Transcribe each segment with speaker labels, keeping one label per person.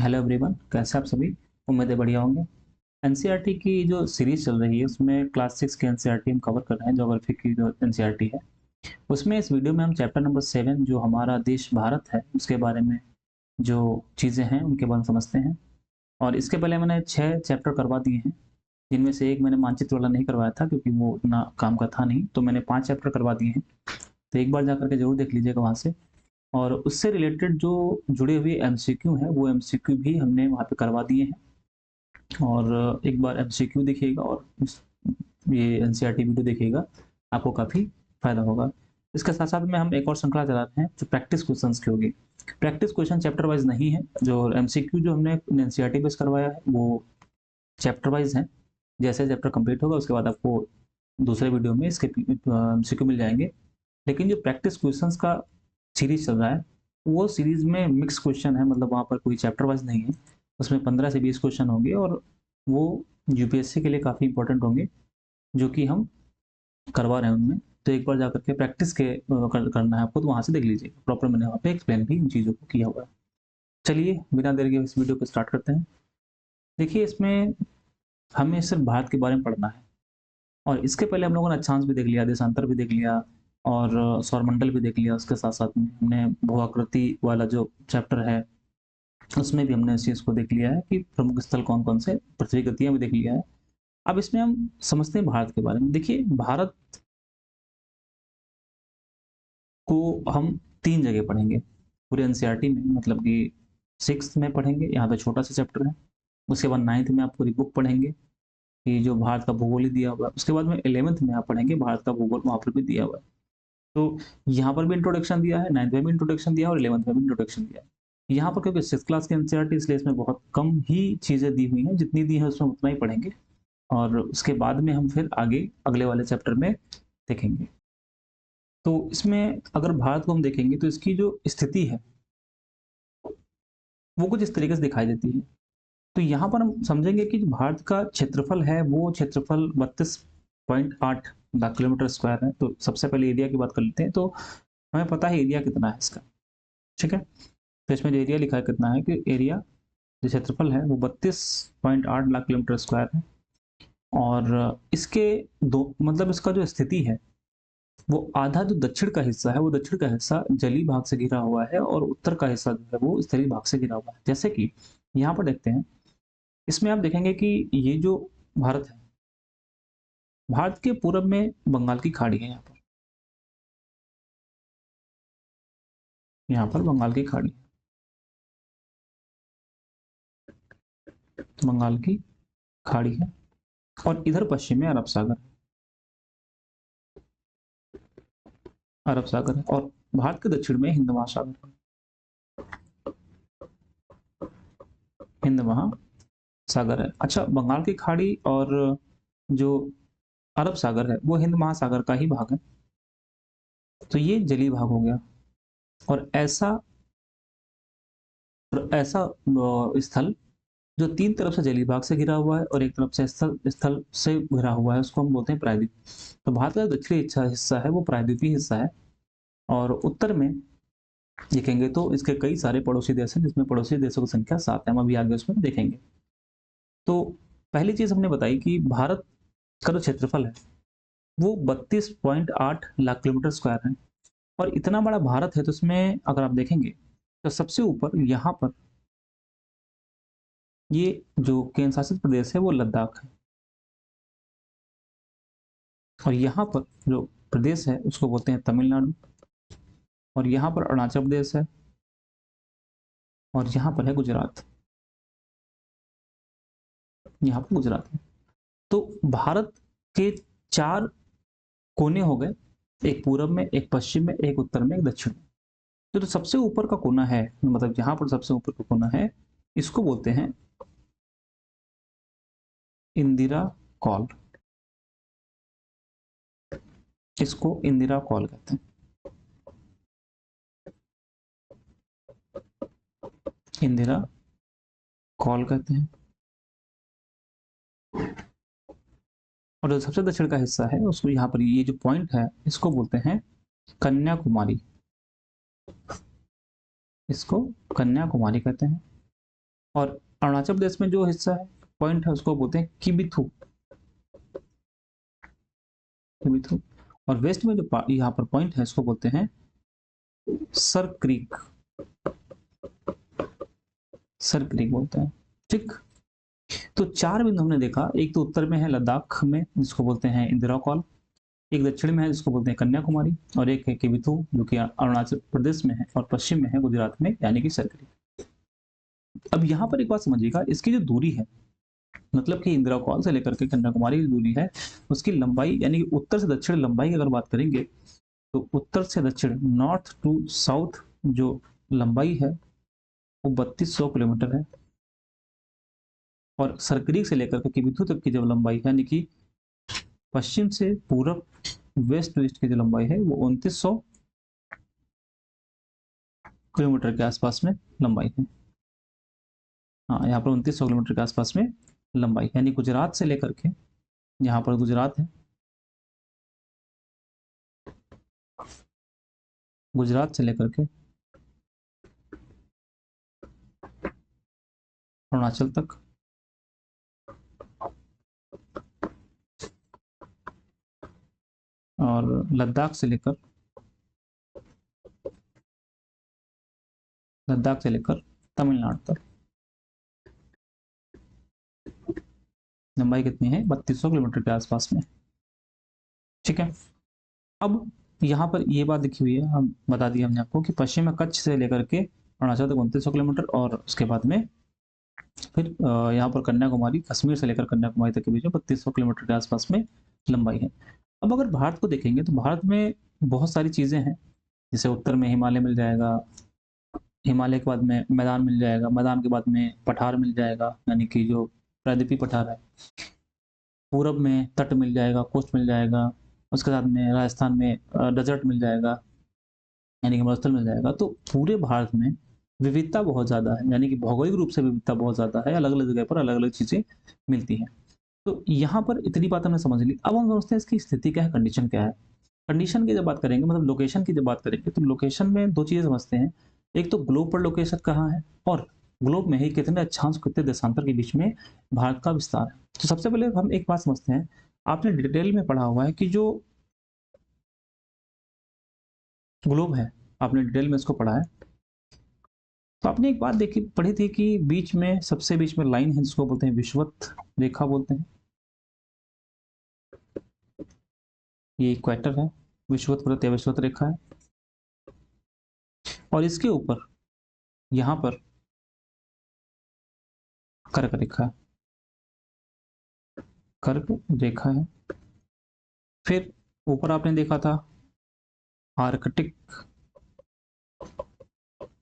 Speaker 1: Hello everyone, कैसे आप सभी। उम्मीद है बढ़िया होंगे। एनसीईआरटी की जो सीरीज चल रही है उसमें क्लास 6 की एनसीईआरटी हम कवर कर रहे हैं। ज्योग्राफी की जो एनसीईआरटी है उसमें इस वीडियो में हम चैप्टर नंबर 7 जो हमारा देश भारत है उसके बारे में जो चीज़ें हैं उनके बारे में समझते हैं। और इसके पहले मैंने 6 चैप्टर करवा दिए हैं, जिनमें से एक मैंने मानचित्र वाला नहीं करवाया था क्योंकि वो उतना काम का था नहीं, तो मैंने 5 चैप्टर करवा दिए हैं। तो एक बार जा करके ज़रूर देख लीजिएगा वहाँ से। और उससे रिलेटेड जो जुड़े हुए एमसीक्यू हैं वो एमसीक्यू भी हमने वहाँ पे करवा दिए हैं। और एक बार एमसीक्यू देखिएगा और ये एनसीईआरटी वीडियो देखिएगा, आपको काफ़ी फायदा होगा। इसके साथ साथ में हम एक और श्रृंखला चला रहे हैं जो प्रैक्टिस क्वेश्चंस की होगी। प्रैक्टिस क्वेश्चन चैप्टर वाइज नहीं है, जो एमसीक्यू जो हमने एनसीईआरटी बेस करवाया है वो चैप्टर वाइज है। जैसे चैप्टर कंप्लीट होगा उसके बाद आपको दूसरे वीडियो में इसके एमसीक्यू मिल जाएंगे। लेकिन जो प्रैक्टिस क्वेश्चंस का सीरीज चल रहा है वो सीरीज में मिक्स क्वेश्चन है, मतलब वहाँ पर कोई चैप्टर वाइज नहीं है। उसमें 15 से 20 क्वेश्चन होंगे और वो यूपीएससी के लिए काफ़ी इंपॉर्टेंट होंगे, जो कि हम करवा रहे हैं उनमें। तो एक बार जा करके प्रैक्टिस के करना है आपको, तो वहाँ से देख लीजिए प्रॉपर, मैंने वहाँ पे एक्सप्लेन भी इन चीज़ों को किया हुआ है। चलिए बिना देर के इस वीडियो को स्टार्ट करते हैं। देखिए, इसमें हमें सिर्फ भारत के बारे में पढ़ना है और इसके पहले हम लोगों ने अक्षांश भी देख लिया, देशांतर भी देख लिया और सौरमंडल भी देख लिया। उसके साथ साथ में हमने भू आकृति वाला जो चैप्टर है उसमें भी हमने इस चीज़ को देख लिया है कि प्रमुख स्थल कौन कौन से, पृथ्वी गतियां भी देख लिया है। अब इसमें हम समझते हैं भारत के बारे में। देखिए, भारत को हम 3 जगह पढ़ेंगे पूरे एनसीईआरटी में, मतलब कि 6th में पढ़ेंगे, यहाँ पे छोटा सा चैप्टर है। उसके बाद 9th में आप पूरी बुक पढ़ेंगे कि जो भारत का भूगोल ही दिया हुआ है। उसके बाद में 11th में आप पढ़ेंगे भारत का भूगोल, वहाँ पर भी दिया हुआ है। तो यहाँ पर भी इंट्रोडक्शन दिया है, 9th में भी इंट्रोडक्शन दिया है और 11th में भी इंट्रोडक्शन दिया है। यहाँ पर क्योंकि 6th क्लास की एनसीईआरटी इसलिए इसमें बहुत कम ही चीज़ें दी हुई हैं, जितनी दी है उसमें उतना ही पढ़ेंगे और उसके बाद में हम फिर आगे अगले वाले चैप्टर में देखेंगे। तो इसमें अगर भारत को हम देखेंगे तो इसकी जो स्थिति है वो कुछ इस तरीके से दिखाई देती है। तो यहाँ पर हम समझेंगे कि जो भारत का क्षेत्रफल है वो क्षेत्रफल 32.8 लाख किलोमीटर स्क्वायर है। तो सबसे पहले एरिया की बात कर लेते हैं। तो हमें पता है एरिया कितना है इसका, ठीक है। तो इसमें जो एरिया लिखा है कितना है कि एरिया जो क्षेत्रफल है वो 32.8 लाख किलोमीटर स्क्वायर है। और इसके दो मतलब इसका जो स्थिति है वो आधा जो दक्षिण का हिस्सा है वो दक्षिण का हिस्सा जलीय भाग से घिरा हुआ है और उत्तर का हिस्सा जो है वो स्थलीय भाग से घिरा हुआ है। जैसे कि यहाँ पर देखते हैं, इसमें आप देखेंगे कि ये जो भारत है, भारत के पूरब में बंगाल की खाड़ी है। यहाँ पर बंगाल की खाड़ी, बंगाल की खाड़ी है और इधर पश्चिम में अरब सागर, अरब सागर है और भारत के दक्षिण में हिंद महासागर, हिंद महासागर है। अच्छा, बंगाल की खाड़ी और जो अरब सागर है वो हिंद महासागर का ही भाग है। तो ये जलीय भाग हो गया। और ऐसा ऐसा स्थल जो 3 तरफ से जलीय भाग से घिरा हुआ है और एक तरफ से स्थल स्थल से घिरा हुआ है उसको हम बोलते हैं प्रायद्वीप। तो भारत का दक्षिणी हिस्सा है वो प्रायद्वीपीय हिस्सा है। और उत्तर में देखेंगे तो इसके कई सारे पड़ोसी देश हैं, जिसमें पड़ोसी देशों की संख्या 7 है। हम अभी आगे उसमें देखेंगे। तो पहली चीज हमने बताई कि भारत का जो क्षेत्रफल है वो 32.8 लाख किलोमीटर स्क्वायर है। और इतना बड़ा भारत है तो इसमें अगर आप देखेंगे तो सबसे ऊपर यहाँ पर ये जो केंद्र शासित प्रदेश है वो लद्दाख है। और यहाँ पर जो प्रदेश है उसको बोलते हैं तमिलनाडु। और यहाँ पर अरुणाचल प्रदेश है और यहाँ पर है गुजरात, यहाँ पर गुजरात है। तो भारत के 4 कोने हो गए, एक पूरब में, एक पश्चिम में, एक उत्तर में, एक दक्षिण में। तो सबसे ऊपर का कोना है, मतलब जहां पर सबसे ऊपर का कोना है इसको बोलते हैं इंदिरा कॉल, इसको इंदिरा कॉल कहते हैं, इंदिरा कॉल कहते हैं। और जो सबसे दक्षिण का हिस्सा है उसको यहाँ पर ये जो पॉइंट है इसको बोलते हैं कन्याकुमारी, इसको कन्याकुमारी कहते हैं। और अरुणाचल प्रदेश में जो हिस्सा है, पॉइंट है, उसको बोलते हैं किबिथु। किबिथु। और वेस्ट में जो यहाँ पर पॉइंट है, इसको बोलते हैं सर क्रीक। सर क्रीक बोलते हैं। ठीक। तो 4 बिंदु हमने देखा। एक तो उत्तर में है लद्दाख में, जिसको बोलते हैं इंदिरा कॉल। एक दक्षिण में है, जिसको बोलते हैं कन्याकुमारी। और एक है किबिथु, जो कि अरुणाचल प्रदेश में है। और पश्चिम में है गुजरात में, यानी कि सरकरी। अब यहाँ पर एक बात समझिएगा, इसकी जो दूरी है, मतलब कि इंदिरा कॉल से लेकर के कन्याकुमारी की दूरी है, उसकी लंबाई यानी कि उत्तर से दक्षिण लंबाई की अगर बात करेंगे, तो उत्तर से दक्षिण, नॉर्थ टू साउथ, जो लंबाई है वो 3200 किलोमीटर है। और सरकरी से लेकर के किबिथु तक की जो लंबाई है, यानी कि पश्चिम से पूरब, वेस्ट टू ईस्ट की जो लंबाई है, वो 2900 किलोमीटर के आसपास में लंबाई है। हाँ, यहाँ पर 2900 किलोमीटर के आसपास में लंबाई, यानी गुजरात से लेकर के, यहाँ पर गुजरात है, गुजरात से लेकर के अरुणाचल तक, और लद्दाख से लेकर तमिलनाडु तक लंबाई कितनी है? 3200 किलोमीटर के आसपास में। ठीक है। अब यहाँ पर ये बात लिखी हुई है, हम बता दिए हमने आपको कि पश्चिम में कच्छ से लेकर के अरुणाचल तक 2900 किलोमीटर, और उसके बाद में फिर यहाँ पर कन्याकुमारी, कश्मीर से लेकर कन्याकुमारी तक के बीच में 3200 किलोमीटर के आसपास में लंबाई है। अब अगर भारत को देखेंगे तो भारत में बहुत सारी चीज़ें हैं। जैसे उत्तर में हिमालय मिल जाएगा, हिमालय के बाद में मैदान मिल जाएगा, मैदान के बाद में पठार मिल जाएगा, यानी कि जो प्रायद्वीपीय पठार है। पूरब में तट मिल जाएगा, कोस्ट मिल जाएगा। उसके साथ में राजस्थान में डेजर्ट मिल जाएगा, यानी कि मरुस्थल मिल जाएगा। तो पूरे भारत में विविधता बहुत ज़्यादा है, यानी कि भौगोलिक रूप से विविधता बहुत ज़्यादा है। अलग अलग जगह पर अलग अलग चीज़ें मिलती हैं। तो यहाँ पर इतनी बात हमने समझ ली। अब हम समझते हैं इसकी स्थिति क्या है, कंडीशन क्या है। कंडीशन की जब बात करेंगे, मतलब लोकेशन की जब बात करेंगे, तो लोकेशन में दो चीज़ें समझते हैं। एक तो ग्लोब पर लोकेशन कहाँ है, और ग्लोब में ही कितने अक्षांश, कितने देशांतर के बीच में भारत का विस्तार है। तो सबसे पहले हम एक बात समझते हैं, आपने डिटेल में पढ़ा हुआ है कि जो ग्लोब है, आपने डिटेल में इसको पढ़ा है। तो आपने एक बात देखी पढ़ी थी कि बीच में, सबसे बीच में लाइन है, जिसको बोलते हैं विषुवत रेखा बोलते हैं। ये इक्वेटर है, विषुवत व्रत या विषुवत रेखा है। और इसके ऊपर यहाँ पर कर्क रेखा है, कर्क रेखा है। फिर ऊपर आपने देखा था आर्कटिक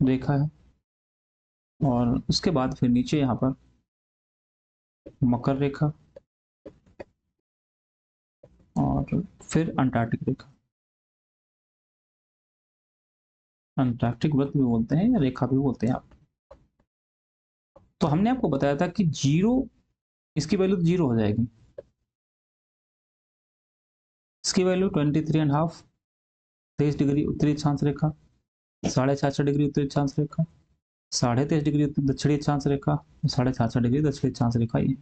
Speaker 1: रेखा है। और उसके बाद फिर नीचे यहाँ पर मकर रेखा, और फिर अंटार्कटिक रेखा। अंटार्कटिक व्रत भी बोलते हैं या रेखा भी बोलते हैं आप। तो हमने आपको बताया था कि जीरो, इसकी वैल्यू जीरो हो जाएगी। इसकी वैल्यू 23.5, 23 डिग्री उत्तरी अक्षांश रेखा, 66.5 डिग्री उत्तरी अक्षांश रेखा, 23.5 डिग्री दक्षिणी अक्षांश रेखा, 66.5 डिग्री दक्षिणी अक्षांश रेखा ये।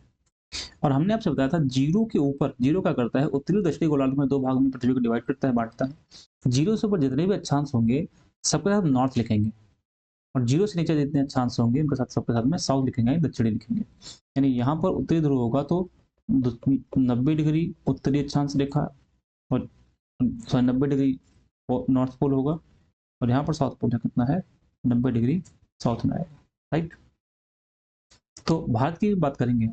Speaker 1: और हमने आपसे बताया था जीरो के ऊपर, जीरो क्या करता है, उत्तरी दक्षिणी गोलार्ध में दो भाग में पृथ्वी को डिवाइड करता है, बांटता है। जीरो से ऊपर जितने भी अक्षांश होंगे, सबके साथ नॉर्थ लिखेंगे। और जीरो से नीचे जितने अक्षांश होंगे, उनके साथ, सबके साथ में साउथ लिखेंगे, दक्षिणी लिखेंगे। यानी यहाँ पर उत्तरी ध्रुव होगा तो 90 डिग्री उत्तरी अक्षांश रेखा, और 90 डिग्री नॉर्थ पोल होगा। और यहाँ पर साउथ पोल है, कितना है, 90 डिग्री साउथ में आएगा। राइट। तो भारत की बात करेंगे,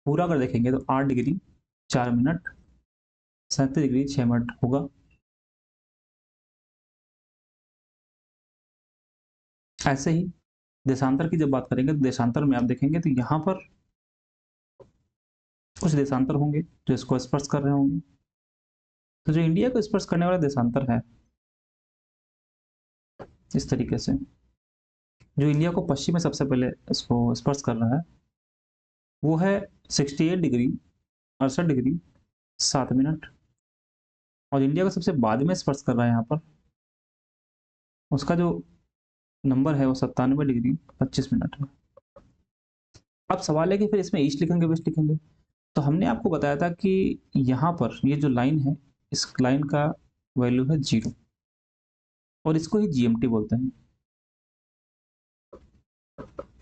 Speaker 1: पूरा अगर देखेंगे तो 8 डिग्री 4 मिनट, 37 डिग्री 6 मिनट होगा। ऐसे ही देशांतर की जब बात करेंगे, तो देशांतर में आप देखेंगे तो यहाँ पर कुछ देशांतर होंगे जो इसको स्पर्श कर रहे होंगे। तो जो इंडिया को स्पर्श करने वाला देशांतर है, इस तरीके से, जो इंडिया को पश्चिम में सबसे पहले इसको स्पर्श कर रहा है, वो है 68 डिग्री 68 डिग्री 7 मिनट। और इंडिया का सबसे बाद में स्पर्श कर रहा है यहाँ पर, उसका जो नंबर है वो 97 डिग्री 25 मिनट है। अब सवाल है कि फिर इसमें ईस्ट लिखेंगे वेस्ट लिखेंगे। तो हमने आपको बताया था कि यहाँ पर ये जो लाइन है, इस लाइन का वैल्यू है 0 और इसको ही जीएमटी बोलते हैं,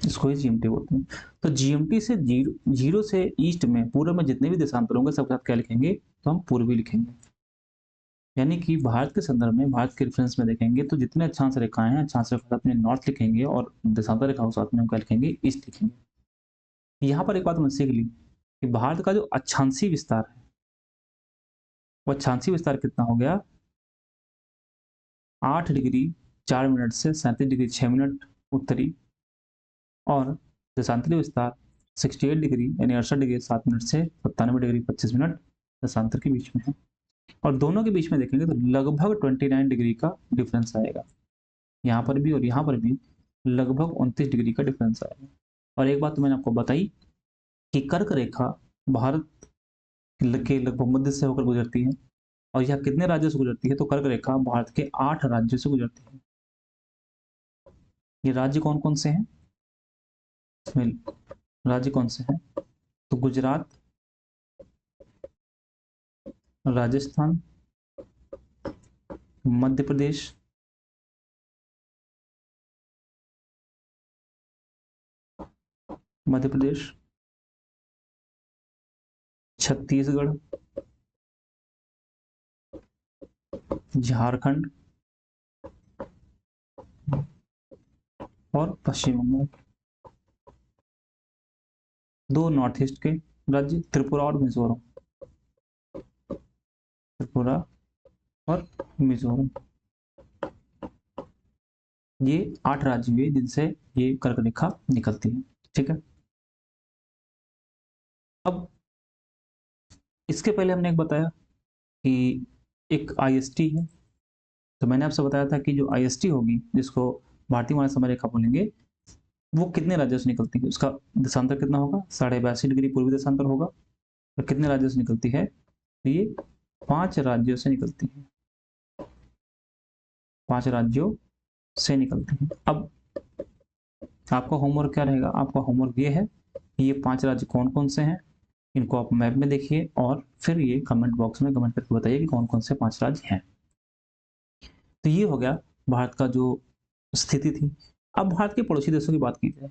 Speaker 1: इसको ही जीएमटी बोलते हैं। तो जीएमटी से जीरो से ईस्ट में पूर्व में जितने भी देशांतर होंगे सबके साथ क्या लिखेंगे, तो हम पूर्वी लिखेंगे। यानी कि भारत के संदर्भ में, भारत के रेफरेंस में देखेंगे तो जितने अक्षांश रेखाएं हैं, अक्षांश रेखा में नॉर्थ लिखेंगे और देशांतर रेखा के साथ में हम क्या लिखेंगे, ईस्ट लिखेंगे। यहाँ पर एक बात हमने सीख ली कि भारत का जो अक्षांशीय विस्तार है, वो अक्षांशीय विस्तार कितना हो गया, 8 डिग्री 4 मिनट से 37 डिग्री 6 मिनट उत्तरी, और देशांतरी विस्तार 68 डिग्री यानी 68 डिग्री 7 मिनट से 97 डिग्री 25 मिनट देशांतर के बीच में है। और दोनों के बीच में देखेंगे तो लगभग 29 डिग्री का डिफरेंस आएगा, यहाँ पर भी और यहाँ पर भी लगभग 29 डिग्री का डिफरेंस आएगा। और एक बात तो मैंने आपको बताई कि कर्क रेखा भारत के लगभग मध्य से होकर गुजरती है, और यह कितने राज्यों से गुजरती है, तो कर्क रेखा भारत के 8 राज्यों से गुजरती है। ये राज्य कौन कौन से हैं, राज्य कौन से हैं, तो गुजरात, राजस्थान, मध्य प्रदेश, मध्य प्रदेश, छत्तीसगढ़, झारखंड और पश्चिम बंगाल। दो नॉर्थ ईस्ट के राज्य त्रिपुरा और मिजोरम, त्रिपुरा और मिजोरम, ये 8 राज्य हुए जिनसे ये कर्क रेखा निकलती है। ठीक है, अब इसके पहले हमने एक बताया कि एक आईएसटी है। तो मैंने आपसे बताया था कि जो आईएसटी होगी, जिसको भारतीय महासागर रेखा बोलेंगे, वो कितने राज्यों से निकलती है, उसका देशांतर कितना होगा, 82.5 डिग्री पूर्वी देशांतर होगा। तो कितने राज्यों से निकलती है, तो ये 5 राज्यों से निकलती है, 5 राज्यों से निकलती है। अब आपका होमवर्क क्या रहेगा, आपका होमवर्क ये है कि ये 5 राज्य कौन कौन से हैं, इनको आप मैप में देखिए और फिर ये कमेंट बॉक्स में कमेंट करके बताइए कि कौन कौन से 5 राज्य हैं। तो ये हो गया भारत का जो स्थिति थी। अब भारत के पड़ोसी देशों की बात की जाए।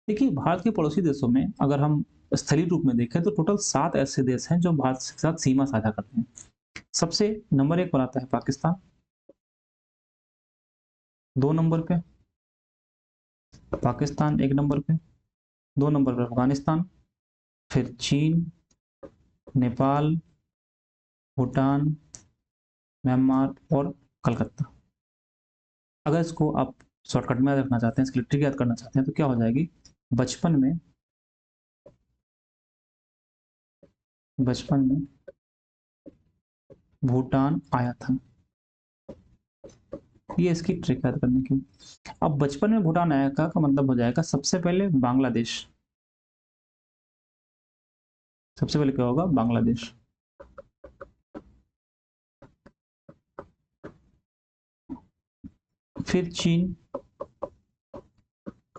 Speaker 1: देखिए, भारत के पड़ोसी देशों में अगर हम स्थलीय रूप में देखें तो टोटल 7 ऐसे देश हैं जो भारत के साथ सीमा साझा करते हैं। सबसे नंबर 1 पर आता है पाकिस्तान, 2 नंबर पे पाकिस्तान, 1 नंबर पे, 2 नंबर पर अफगानिस्तान, फिर चीन, नेपाल, भूटान, म्यांमार और कलकत्ता। अगर इसको आप शॉर्टकट में याद रखना चाहते हैं, इसकी ट्रिक याद करना चाहते हैं, तो क्या हो जाएगी, बचपन में बचपन में भूटान आया था, ये इसकी ट्रिक याद करने की। अब बचपन में भूटान आया का मतलब हो जाएगा सबसे पहले बांग्लादेश, सबसे पहले क्या होगा, बांग्लादेश, फिर चीन,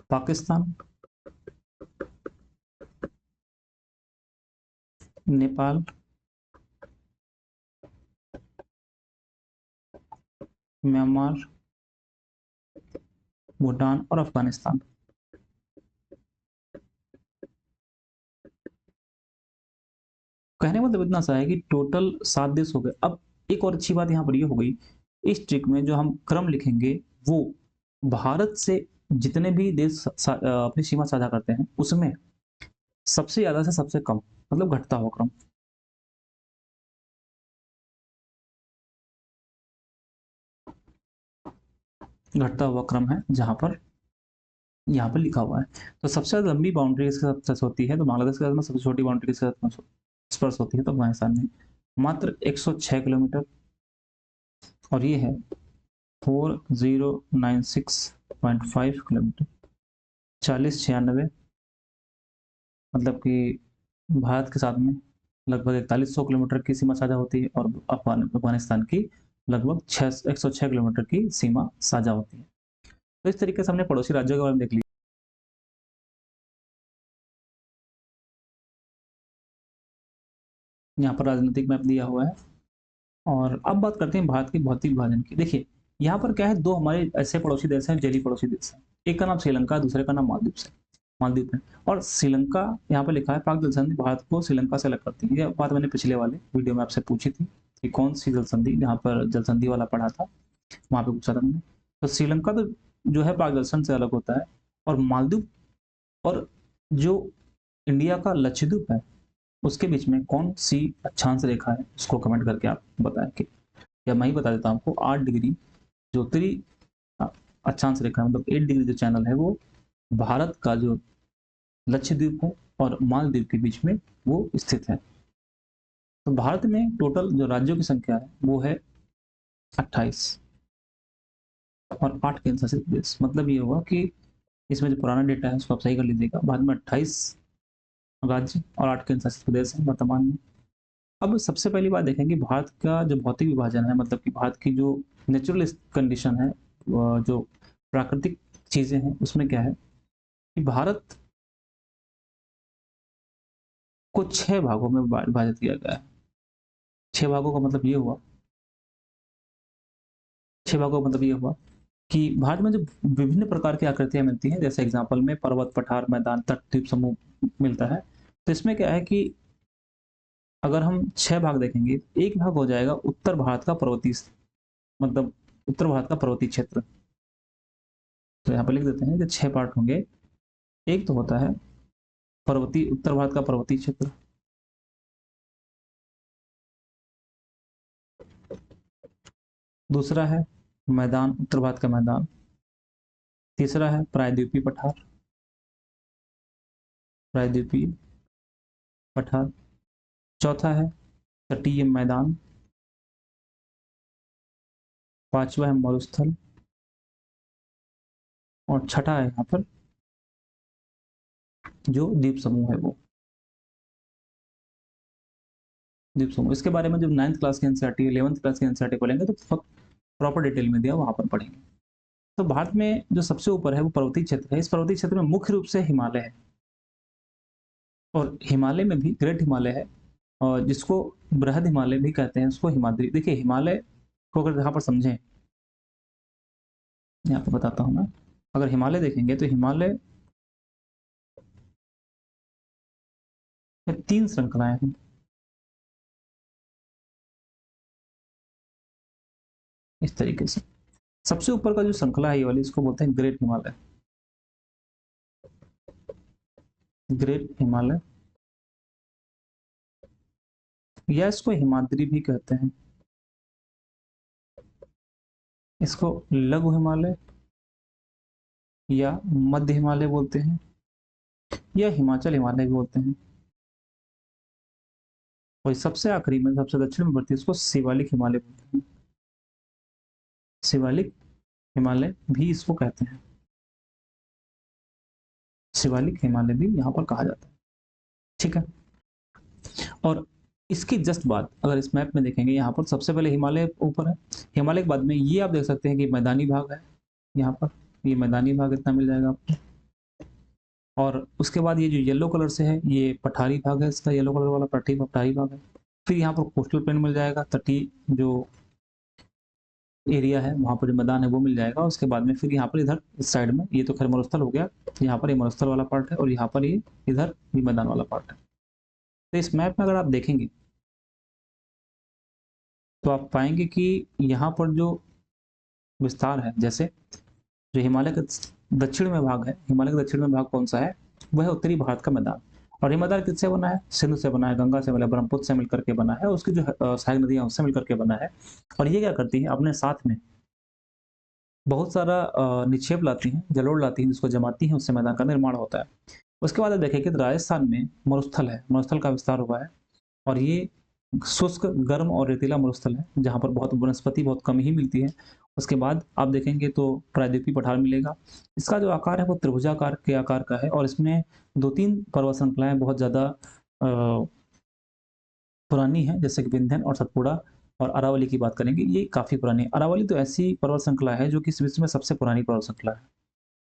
Speaker 1: पाकिस्तान, नेपाल, म्यांमार, भूटान और अफगानिस्तान। कहने का मतलब इतना सा है कि टोटल 7 देश हो गए। अब एक और अच्छी बात यहाँ पर ये हो गई, इस ट्रिक में जो हम क्रम लिखेंगे वो भारत से जितने भी देश अपनी सीमा साझा करते हैं उसमें सबसे ज्यादा से सबसे कम, मतलब घटता हुआ क्रम। घटता हुआ क्रम है जहां पर यहाँ पर लिखा हुआ है। तो सबसे ज्यादा लंबी बाउंड्री किसके साथ टच होती है, तो बांग्लादेश के साथ में सबसे छोटी बाउंड्री किसके साथ स्पर्श होती है, तो अफगानिस्तान में मात्र 106 किलोमीटर, और ये है 4096.5 किलोमीटर, 4096 मतलब कि भारत के साथ में लगभग 4100 किलोमीटर की सीमा साझा होती है, और अफगानिस्तान की लगभग 106 किलोमीटर की सीमा साझा होती है। तो इस तरीके से हमने पड़ोसी राज्यों के बारे में देख लिया। यहाँ पर राजनीतिक मैप दिया हुआ है। और अब बात करते हैं भारत के भौतिक विभाजन की। देखिए, यहाँ पर क्या है, दो हमारे ऐसे पड़ोसी देश हैं, जलीय पड़ोसी देश हैं। एक का नाम श्रीलंका, दूसरे का नाम मालदीव से मालदीव है। और श्रीलंका यहाँ पर लिखा है, पाक जल संधि भारत को श्रीलंका से अलग करती है। यह बात मैंने पिछले वाले वीडियो में आपसे पूछी थी कि कौन सी जल संधि, जहाँ पर जल संधि वाला पढ़ा था वहाँ पे पूछा था मैंने। तो श्रीलंका तो जो है पाक जल संधि से अलग होता है। और मालदीव और जो इंडिया का लक्षद्वीप है, उसके बीच में कौन सी अक्षांश रेखा है, उसको कमेंट करके आप बताएं। कि या मैं ही बता देता हूँ आपको, 8 डिग्री जो उत्तरी अक्षांश रेखा मतलब 8 डिग्री जो चैनल है, वो भारत का जो लक्षद्वीप है और मालदीव के बीच में वो स्थित है। तो भारत में टोटल जो राज्यों की संख्या है वो है 28, और 8 केंद्र शासित प्रदेश। मतलब ये हुआ कि इसमें जो पुराना डेटा है उसको आप सही कर लीजिएगा। भारत में 28 राज्य और 8 केंद्र शासित प्रदेश है वर्तमान में। अब सबसे पहली बात देखेंगे, भारत का जो भौतिक विभाजन है, मतलब कि भारत की जो नेचुरल कंडीशन है, जो प्राकृतिक चीजें हैं, उसमें क्या है कि भारत को 6 भागों में विभाजित किया गया है। 6 भागों का मतलब ये हुआ, 6 भागों का मतलब ये हुआ कि भारत में जो विभिन्न प्रकार की आकृतियां मिलती हैं, जैसे एग्जाम्पल में पर्वत, पठार, मैदान, तट, द्वीप समूह मिलता है। तो इसमें क्या है कि अगर हम 6 भाग देखेंगे, एक भाग हो जाएगा उत्तर भारत का पर्वतीय, मतलब उत्तर भारत का पर्वतीय क्षेत्र। तो यहाँ पर लिख देते हैं कि 6 पार्ट होंगे। एक तो होता है पर्वतीय, उत्तर भारत का पर्वतीय क्षेत्र। दूसरा है मैदान, उत्तर भारत का मैदान। तीसरा है प्रायद्वीपीय पठार, प्रायद्वीपीय पठार। चौथा है तटीय मैदान। पांचवा है मरुस्थल। और छठा है यहाँ पर जो द्वीप समूह है, वो द्वीप समूह। इसके बारे में जब 9th क्लास की एनसीईआरटी, 11th क्लास की एनसीईआरटी पढ़ेंगे तो बहुत प्रॉपर डिटेल में दिया, वहां पर पढ़ेंगे। तो भारत में जो सबसे ऊपर है वो पर्वतीय क्षेत्र है। इस पर्वतीय क्षेत्र में मुख्य रूप से हिमालय है, और हिमालय में भी ग्रेट हिमालय है, और जिसको बृहद हिमालय भी कहते हैं, उसको हिमाद्री। देखिए, हिमालय को अगर यहाँ पर समझें, यहाँ पर बताता हूँ मैं। अगर हिमालय देखेंगे तो हिमालय में 3 श्रृंखलाएं हैं। इस तरीके से सबसे ऊपर का जो श्रृंखला है ये वाली, इसको बोलते हैं ग्रेट हिमालय। ग्रेट हिमालय, या इसको हिमाद्री भी कहते हैं। इसको लघु हिमालय या मध्य हिमालय बोलते हैं, या हिमाचल हिमालय भी बोलते हैं। और सबसे आखिरी में, सबसे दक्षिण में बढ़ती है, इसको शिवालिक हिमालय बोलते हैं। शिवालिक हिमालय भी इसको कहते हैं। शिवालिक हिमालय भी यहाँ पर कहा जाता है। ठीक है। और इसकी जस्ट बाद अगर इस मैप में देखेंगे, यहाँ पर सबसे पहले हिमालय ऊपर है। हिमालय के बाद में ये आप देख सकते हैं कि मैदानी भाग है। यहाँ पर ये मैदानी भाग इतना मिल जाएगा आपको। और उसके बाद ये जो येलो कलर से है, ये पठारी भाग है, इसका येलो कलर वाला पठारी भाग है। फिर यहाँ पर कोस्टल प्लेन मिल जाएगा, तटीय जो एरिया है वहाँ पर जो मैदान है वो मिल जाएगा। उसके बाद में फिर यहाँ पर इधर इस साइड में, ये तो खैर मरुस्थल हो गया, यहाँ पर ये मरुस्थल वाला पार्ट है, और यहाँ पर ये इधर ये मैदान वाला पार्ट है। तो इस मैप में अगर आप देखेंगे तो आप पाएंगे कि यहाँ पर जो विस्तार है, जैसे जो हिमालय का दक्षिण में भाग है, हिमालय का दक्षिण में भाग कौन सा है, वह है उत्तरी भारत का मैदान। और ये मैदान किससे बना है? सिंधु से बना है, गंगा से, मतलब ब्रह्मपुत्र से मिलकर के बना है, उसकी जो सहायक नदियां उससे मिलकर के बना है। और ये क्या करती है, अपने साथ में बहुत सारा निक्षेप लाती हैं, जलोढ़ लाती हैं, जिसको जमाती हैं, उससे मैदान का निर्माण होता है। उसके बाद आप देखेंगे तो राजस्थान में मरुस्थल है, मरुस्थल का विस्तार हुआ है। और ये शुष्क, गर्म और रेतीला मरुस्थल है, जहाँ पर बहुत वनस्पति बहुत कम ही मिलती है। उसके बाद आप देखेंगे तो प्रायद्वीपीय पठार मिलेगा। इसका जो आकार है वो त्रिभुजाकार के आकार का है और इसमें 2-3 पर्वत श्रृंखलाएँ बहुत ज़्यादा पुरानी हैं, जैसे कि विंध्य और सतपुड़ा और अरावली की बात करेंगे, ये काफ़ी पुरानी है। अरावली तो ऐसी पर्वत श्रृंखला है जो कि इस विश्व में सबसे पुरानी पर्वत श्रृंखला है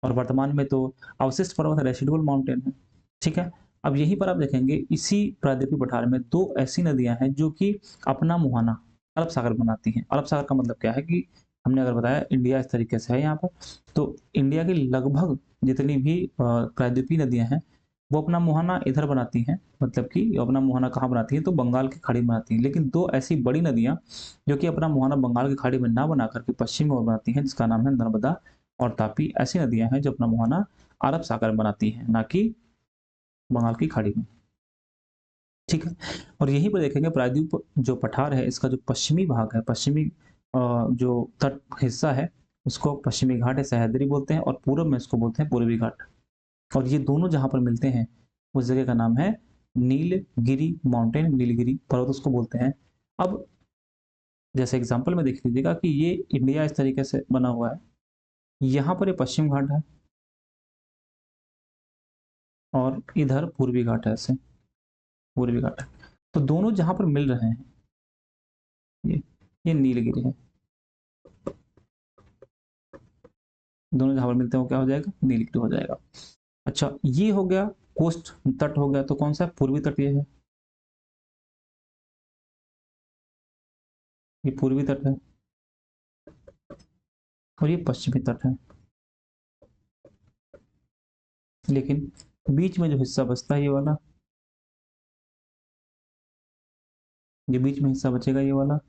Speaker 1: और वर्तमान में तो अवशिष्ट पर्वत रेसिडुअल माउंटेन है, ठीक है? अब यहीं पर आप देखेंगे इसी प्रायद्वीपीय पठार में 2 ऐसी नदियाँ हैं जो कि अपना मुहाना अरब सागर बनाती हैं। अरब सागर का मतलब क्या है कि हमने अगर बताया इंडिया इस तरीके से है यहाँ पर, तो इंडिया की लगभग जितनी भी प्रायद्वीपीय नदियाँ हैं, वो अपना मुहाना इधर बनाती हैं, मतलब कि अपना मुहाना कहाँ बनाती हैं, तो बंगाल की खाड़ी में बनाती हैं। लेकिन 2 ऐसी बड़ी नदियाँ जो कि अपना मुहाना बंगाल की खाड़ी में ना बना कर के पश्चिम में ओर बनाती हैं, जिसका नाम है नर्मदा और तापी। ऐसी नदियाँ हैं जो अपना मुहाना अरब सागर में बनाती हैं, ना कि बंगाल की खाड़ी में, ठीक है? और यहीं पर देखेंगे प्रायद्वीप जो पठार है, इसका जो पश्चिमी भाग है, पश्चिमी जो तट हिस्सा है, उसको पश्चिमी घाट या सह्याद्री बोलते हैं और पूर्व में इसको बोलते हैं पूर्वी घाट। और ये दोनों जहाँ पर मिलते हैं, उस जगह का नाम है नीलगिरी माउंटेन, नीलगिरी पर्वत उसको बोलते हैं। अब जैसे एग्जांपल में देख लीजिएगा कि ये इंडिया इस तरीके से बना हुआ है, यहाँ पर ये पश्चिम घाट है और इधर पूर्वी घाट है, ऐसे पूर्वी घाट है। तो दोनों जहाँ पर मिल रहे हैं, ये ये नीलगिरी है, दोनों जहाँ पर मिलते हैं वो क्या हो जाएगा, नीलगिरी हो जाएगा। अच्छा, ये हो गया कोस्ट, तट हो गया, तो कौन सा पूर्वी तट ये है, ये पूर्वी तट है और ये पश्चिमी तट है। लेकिन बीच में जो हिस्सा बचता है ये वाला, ये बीच में हिस्सा बचेगा ये वाला,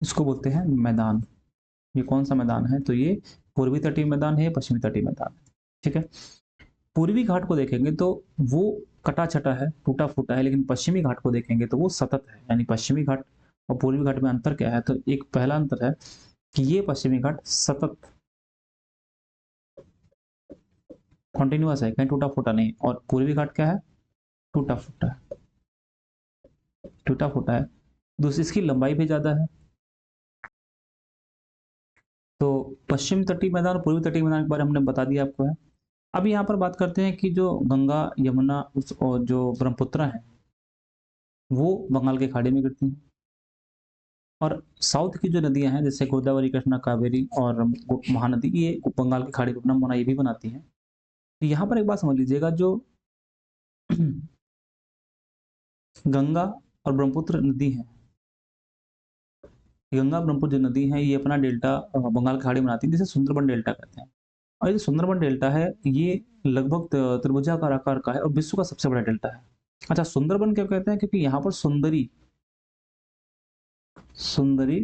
Speaker 1: इसको बोलते हैं मैदान। ये कौन सा मैदान है, तो ये पूर्वी तटीय मैदान है, पश्चिमी तटीय मैदान है, ठीक है? पूर्वी घाट को देखेंगे तो वो कटा छटा है, टूटा फूटा है, लेकिन पश्चिमी घाट को देखेंगे तो वो सतत है। यानी पश्चिमी घाट और पूर्वी घाट में अंतर क्या है, तो एक पहला अंतर है कि ये पश्चिमी घाट सतत कॉन्टिन्यूअस है, कहीं टूटा फूटा नहीं, और पूर्वी घाट क्या है, टूटा फूटा है, टूटा फूटा है। दूसरी, इसकी लंबाई भी ज्यादा है। तो पश्चिम तटीय मैदान और पूर्वी तटीय मैदान के बारे में हमने बता दिया आपको है। अब यहाँ पर बात करते हैं कि जो गंगा यमुना और जो ब्रह्मपुत्र है, वो बंगाल की खाड़ी में गिरती हैं। और साउथ की जो नदियां हैं, जैसे गोदावरी, कृष्णा, कावेरी और महानदी, ये बंगाल की खाड़ी को अपना मोना ये भी बनाती हैं। तो यहाँ पर एक बात समझ लीजिएगा, जो गंगा और ब्रह्मपुत्र नदी है, गंगा ब्रह्मपुत्र जो नदी है, ये अपना डेल्टा बंगाल की खाड़ी बनाती है, जिसे सुंदरबन डेल्टा कहते हैं। और ये जो सुंदरबन डेल्टा है, ये लगभग त्रिभुजाकार आकार का है और विश्व का सबसे बड़ा डेल्टा है। अच्छा, सुंदरबन क्यों कहते हैं, क्योंकि यहाँ पर सुंदरी सुंदरी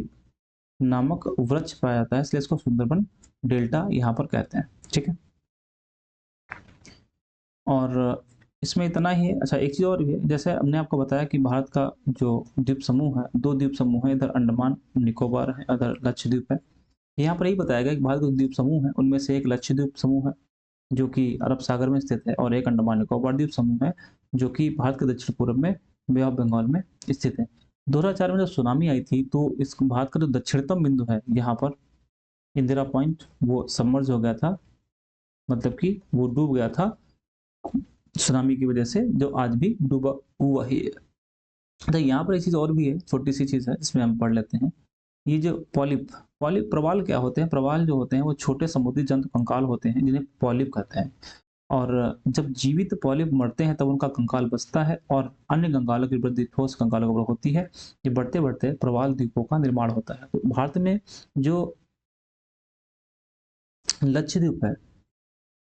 Speaker 1: नामक वृक्ष पाया जाता है, इसलिए इसको सुंदरबन डेल्टा यहाँ पर कहते हैं, ठीक है? और इसमें इतना ही है। अच्छा, एक चीज़ और भी है, जैसे हमने आपको बताया कि भारत का जो द्वीप समूह है, 2 द्वीप समूह है, इधर अंडमान निकोबार है, इधर लक्षद्वीप है। यहाँ पर यही बताया गया कि भारत का द्वीप समूह है, उनमें से एक लक्षद्वीप समूह है जो कि अरब सागर में स्थित है, और एक अंडमान निकोबार द्वीप समूह है जो कि भारत के दक्षिण पूर्व में बे ऑफ बंगाल में स्थित है। 2004 में जब सुनामी आई थी, तो इस भारत का जो दक्षिणतम बिंदु है यहाँ पर, इंदिरा पॉइंट, वो सबमर्ज हो गया था, मतलब कि वो डूब गया था सुनामी की वजह से, जो आज भी डूबा हुआ ही है। तो यहाँ पर एक चीज़ और भी है, छोटी सी चीज़ है, इसमें हम पढ़ लेते हैं। ये जो पॉलिप पॉलिप प्रवाल क्या होते हैं, प्रवाल जो होते हैं वो छोटे समुद्री जंतु कंकाल होते हैं, जिन्हें पॉलिप कहते हैं। और जब जीवित पॉलिप मरते हैं तब उनका कंकाल बचता है और अन्य कंकालों की वृद्धि ठोस कंकालों पर होती है। ये बढ़ते बढ़ते प्रवाल द्वीपों का निर्माण होता है। तो भारत में जो लक्षद्वीप है,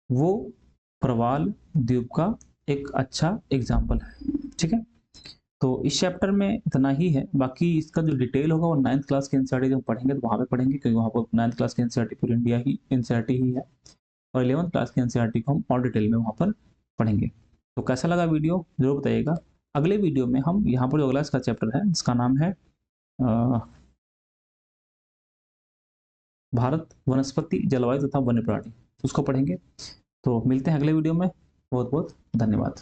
Speaker 1: वो प्रवाल द्वीप का एक अच्छा एग्जाम्पल है, ठीक है? तो इस चैप्टर में इतना ही है। बाकी इसका जो डिटेल होगा वो 9th क्लास के एनसीईआरटी जब पढ़ेंगे तो वहाँ पे पढ़ेंगे, क्योंकि वहाँ पर 9th क्लास के एनसीईआरटी पूरी इंडिया ही एनसीईआरटी ही है, और 11th क्लास के एनसीईआरटी को हम और डिटेल में वहाँ पर पढ़ेंगे। तो कैसा लगा वीडियो जरूर बताइएगा। अगले वीडियो में हम यहाँ पर जो अगला इसका चैप्टर है, इसका नाम है भारत वनस्पति, जलवायु तथा वन्य प्राणी, उसको पढ़ेंगे। तो मिलते हैं अगले वीडियो में। बहुत बहुत धन्यवाद।